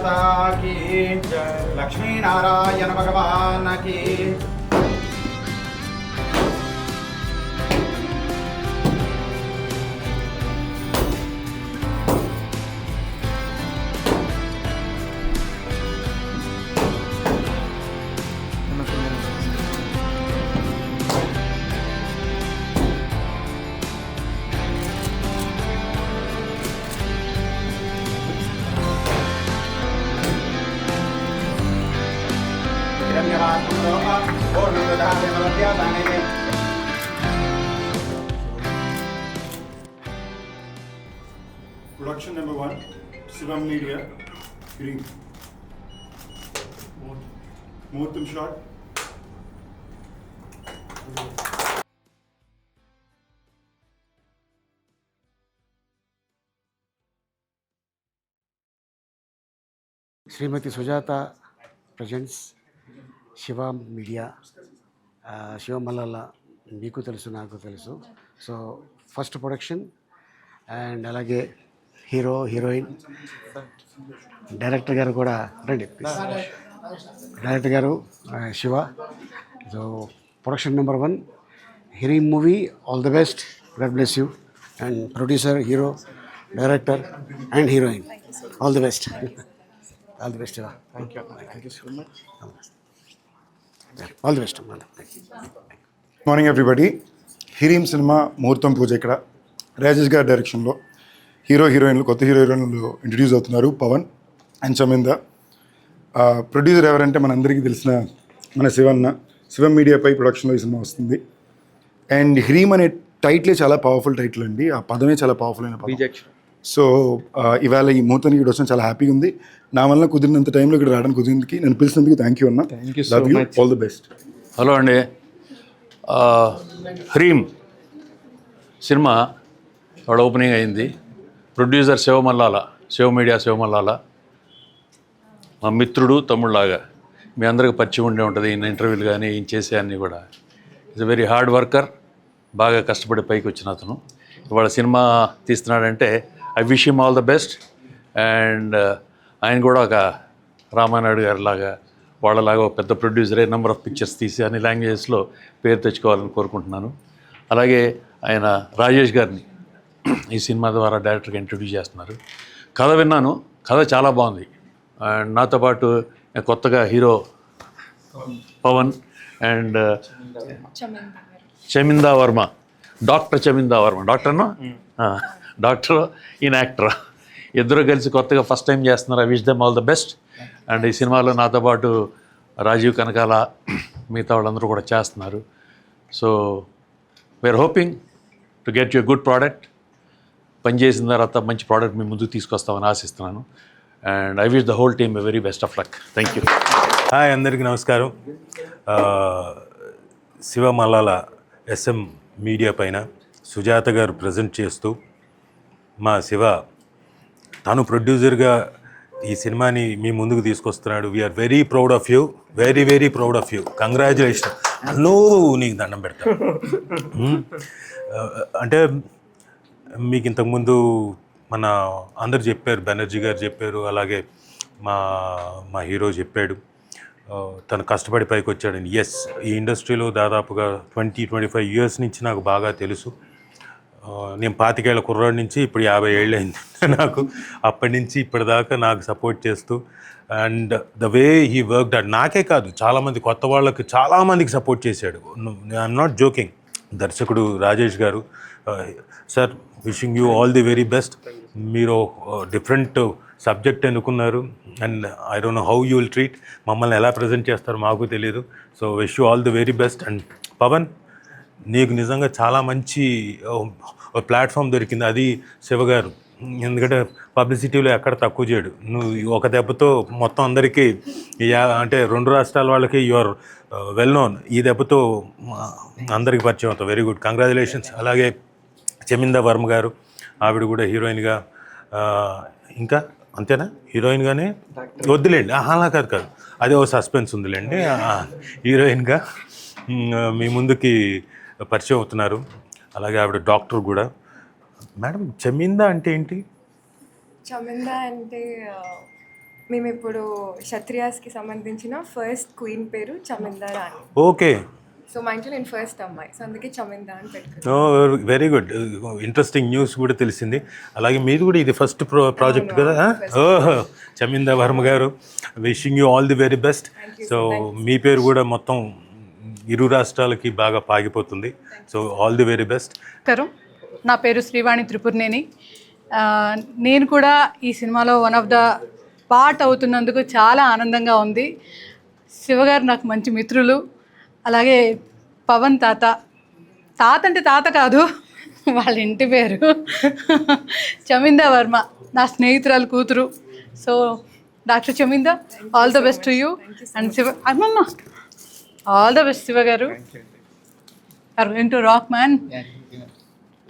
माता की लक्ष्मी नारायण भगवान की Production number 1, Shivam Media, Green. Muhurtam shot. Shrimati Sujatha presents Siva media. Siva Mallala మీకు తెలుసు, నాకు తెలుసు. సో ఫస్ట్ ప్రొడక్షన్ అండ్ అలాగే హీరో హీరోయిన్ డైరెక్టర్ గారు కూడా రండి ప్లీజ్. డైరెక్టర్ గారు Siva. So production number 1 Hireem movie. All the best, god bless you. And producer, hero, director and heroine, all the best. All the best. Thank you so much. All the best. Morning everybody. Hireem cinema ముహూర్తం పూజ ఇక్కడ రాజేష్ గారి డైరెక్షన్లో hero హీరోయిన్లు, కొత్త hero హీరోయిన్లు introduce అవుతున్నారు, Pawan and చమింద. Producer ఎవరంటే మనందరికీ తెలిసిన మన శివన్న. శివం మీడియాపై ప్రొడక్షన్లో ఈ సినిమా వస్తుంది. అండ్ హిరీం అనే టైటిలే చాలా పవర్ఫుల్ టైటిల్ అండి. ఆ పదమే చాలా పవర్ఫుల్ అయిన పదం. సో ఇవాళ ఈ ముహూర్తానికి ఇక్కడ వచ్చిన చాలా హ్యాపీగా ఉంది. నా వల్ల కుదిరినంత టైంలో ఇక్కడ రావడానికి కుదిరింది. నేను పిలిచినందుకు థ్యాంక్ యూ అన్న. Love you, all the best. Hello అండి. హిరీం సినిమా వాడు ఓపెనింగ్ అయింది. ప్రొడ్యూసర్ శివమల్లాల, శివ మీడియా శివమల్లాల, మా మిత్రుడు, తమ్ముళ్ళలాగా. మీ అందరికి పరిచయం ఉండే ఉంటుంది. ఈయన ఇంటర్వ్యూలు కానీ ఈయన చేసే అన్నీ కూడా. Is a very hard worker. బాగా కష్టపడి పైకి వచ్చిన అతను ఇవాళ సినిమా తీస్తున్నాడంటే I wish him all the best. And ఆయన కూడా ఒక రామానాయుడు గారి లాగా, వాళ్ళలాగా ఒక పెద్ద ప్రొడ్యూసరే, నెంబర్ ఆఫ్ పిక్చర్స్ తీసి అన్ని లాంగ్వేజెస్లో పేరు తెచ్చుకోవాలని కోరుకుంటున్నాను. అలాగే ఆయన రాజేష్ గారిని ఈ సినిమా ద్వారా డైరెక్టర్గా ఇంట్రడ్యూస్ చేస్తున్నారు. కథ విన్నాను, కథ చాలా బాగుంది. అండ్ నాతో పాటు కొత్తగా hero Pawan and Chaminda Varma, doctor Chaminda Varma. డాక్టర్ను డాక్టర్, ఈయన యాక్టర్. ఇద్దరు కలిసి కొత్తగా ఫస్ట్ టైం చేస్తున్నారు. I wish them all the best. And ఈ సినిమాలో నాతో పాటు రాజీవ్ కనకాల, మిగతా వాళ్ళందరూ కూడా చేస్తున్నారు. So we're hoping to get you good product. పనిచేసిన తర్వాత మంచి ప్రోడక్ట్ మీ ముందుకు తీసుకొస్తామని ఆశిస్తున్నాను. And I wish the whole team a very best of luck. Thank you. Hi, అందరికీ నమస్కారం. శివ మల్లాల SM మీడియా పైన సుజాత గారు ప్రజెంట్ చేస్తూ మా శివ తను ప్రొడ్యూసర్గా ఈ సినిమాని మీ ముందుకు తీసుకొస్తున్నాడు. We're very proud of you, very very proud of you. Congratulation. అన్నో నీకు దండం పెడతా. అంటే మీకు ఇంతకుముందు మన అందరు చెప్పారు, బెనర్జీ గారు చెప్పారు, అలాగే మా హీరో చెప్పాడు తను కష్టపడి పైకి వచ్చాడని. ఎస్, ఈ ఇండస్ట్రీలో దాదాపుగా 20-25 ఇయర్స్ నుంచి నాకు బాగా తెలుసు. నేను 25 ఏళ్ల కుర్రాడి నుంచి ఇప్పుడు 50 ఏళ్ళు అయింది నాకు. అప్పటి నుంచి ఇప్పటిదాకా నాకు సపోర్ట్ చేస్తూ and the way he worked out, నాకే కాదు చాలామంది కొత్త వాళ్ళకి చాలామందికి సపోర్ట్ చేశాడు. I'm not joking. దర్శకుడు రాజేష్ గారు, sir wishing you all the very best. మీరు డిఫరెంట్ సబ్జెక్ట్ ఎన్నుకున్నారు and I don't know how you will treat. మమ్మల్ని ఎలా ప్రజెంట్ చేస్తారో మాకు తెలియదు. So wish you all the very best. And Pawan, నీకు నిజంగా చాలా మంచి ప్లాట్ఫామ్ దొరికింది, అది శివగారు. ఎందుకంటే పబ్లిసిటీలో ఎక్కడ తక్కువ చేయడు. నువ్వు ఒక దెబ్బతో మొత్తం అందరికీ అంటే 2 రాష్ట్రాల వాళ్ళకి యు ఆర్ వెల్ నోన్. ఈ దెబ్బతో అందరికీ పరిచయం అవుతావు. Very good, congratulations. అలాగే చమిందా వర్మ గారు, ఆవిడ కూడా హీరోయిన్గా, ఇంకా అంతేనా, హీరోయిన్గానే వద్దులేండి, అలా కాదు అదే ఓ సస్పెన్స్ ఉందిలేండి. హీరోయిన్గా మీ ముందుకి పరిచయం అవుతున్నారు. అలాగే ఆవిడ డాక్టర్ కూడా. మేడం, చమిందా అంటే ఏంటి? చమిందా అంటే మేము ఇప్పుడు క్షత్రియాస్కి సంబంధించిన ఫస్ట్ క్వీన్ పేరు చమిందా రాణి. ఓకే, సో మా ఇంట్లో నేను ఫస్ట్ అమ్మాయి, సో అందుకే చమిందా అని పెట్టుకున్నాను. వెరీ గుడ్, ఇంట్రెస్టింగ్ న్యూస్ కూడా తెలిసింది. అలాగే మీది కూడా ఇది ఫస్ట్ ప్రాజెక్ట్ కదా. ఓహో, చమిందా వర్మ గారు, wishing you all the very best. So మీ పేరు కూడా మొత్తం ఇరు రాష్ట్రాలకి బాగా పాగిపోతుంది. So all the very best. నమస్కారం, నా పేరు శ్రీవాణి త్రిపుర్నేని. నేను కూడా ఈ సినిమాలో వన్ ఆఫ్ ద పార్ట్ అవుతున్నందుకు చాలా ఆనందంగా ఉంది. శివగారు నాకు మంచి మిత్రులు. అలాగే పవన్ తాత అంటే తాత కాదు, వాళ్ళ ఇంటి పేరు చమిందా వర్మ, నా స్నేహితురాలు కూతురు. So doctor Chaminda, all the best to you. And Shiva అమ్మమ్మ, ఆల్ ద బెస్ట్ శివ గారు. Are going to rock man.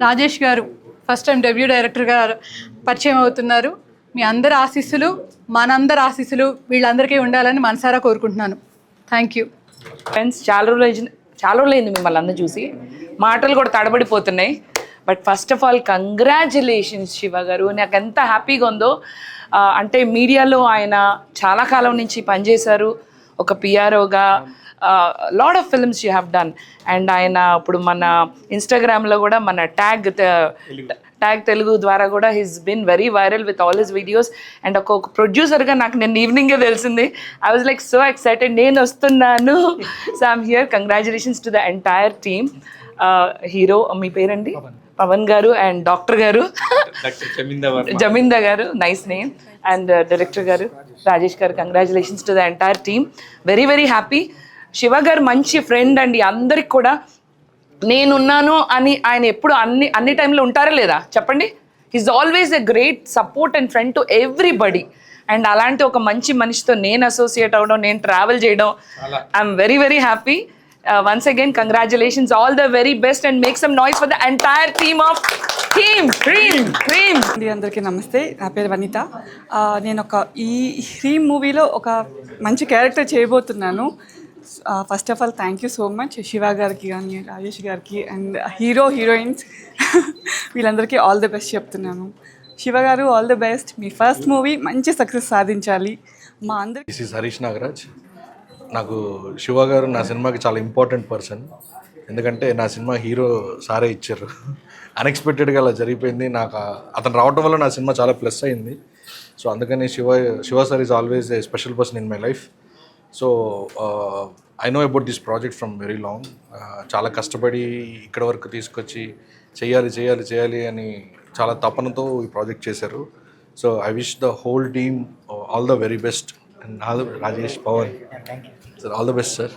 Rajesh గారు ఫస్ట్ టైం డెబ్యూ డైరెక్టర్గా పరిచయం అవుతున్నారు. మీ అందరి ఆశీస్సులు, మనందరి ఆశీస్సులు వీళ్ళందరికీ ఉండాలని మనసారా కోరుకుంటున్నాను. Thank you friends. చాలా రోజులైంది మిమ్మల్ని అందరూ చూసి, మాటలు కూడా తడబడిపోతున్నాయి. But first of all congratulations Siva గారు. నాకు ఎంత హ్యాపీగా ఉందో. అంటే మీడియాలో ఆయన చాలా కాలం నుంచి పనిచేశారు, ఒక పిఆర్ఓగా. Lot of films you have done. And ఆయన ఇప్పుడు మన ఇన్స్టాగ్రామ్లో కూడా మన ట్యాగ్ తెలుగు ద్వారా కూడా he's been very viral with all his videos. And ఒక ప్రొడ్యూసర్గా నాకు నిన్న ఈవినింగే తెలిసింది. I was like so excited, నేను వస్తున్నాను. So I'm here. Congratulations to the entire team. Hero మీ పేరండి? పవన్ గారు. అండ్ డాక్టర్ గారు జమీందా గారు, నైస్ నేమ్. అండ్ డైరెక్టర్ గారు రాజేష్ గారు, congratulations to the entire team. Very very happy. Shiva గారు మంచి ఫ్రెండ్ అండి అందరికి కూడా. నేనున్నాను అని ఆయన ఎప్పుడు అన్ని టైంలో ఉంటారా లేదా చెప్పండి? He's always a great support and friend to everybody. And అలాంటి ఒక మంచి మనిషితో నేను అసోసియేట్ అవ్వడం, నేను ట్రావెల్ చేయడం, I'm very very happy. Once again congratulations, all the very best. And make some noise for the entire team of dream. అందరికీ నమస్తే, నా పేరు వనిత. నేను ఈ హ్రీమ్ మూవీలో ఒక మంచి క్యారెక్టర్ చేయబోతున్నాను. First of all thank you so much Shiva గారికి కానీ రాజేష్ గారికి అండ్ హీరోయిన్స్ వీళ్ళందరికీ ఆల్ ది బెస్ట్ చెప్తున్నాను. శివ గారు all the best. Me first movie మంచి సక్సెస్ సాధించాలి. మా అందరికి దిస్ ఈస్ హరీష్ నాగరాజ్. నాకు శివ గారు నా సినిమాకి చాలా ఇంపార్టెంట్ పర్సన్. ఎందుకంటే నా సినిమా హీరో సారే ఇచ్చారు. అన్ఎక్స్పెక్టెడ్గా అలా జరిగిపోయింది. నాకు అతను రావటం వల్ల నా సినిమా చాలా ప్లస్ అయింది. సో అందుకని Shiva sir is always a special person in my life. So I know about this project from very long. చాలా కష్టపడి ఇక్కడ వరకు తీసుకొచ్చి చేయాలి అని చాలా తపనతో ఈ ప్రాజెక్ట్ చేశారు. So I wish the whole team all the very best. And Rajesh, Pawan sir, all the best sir.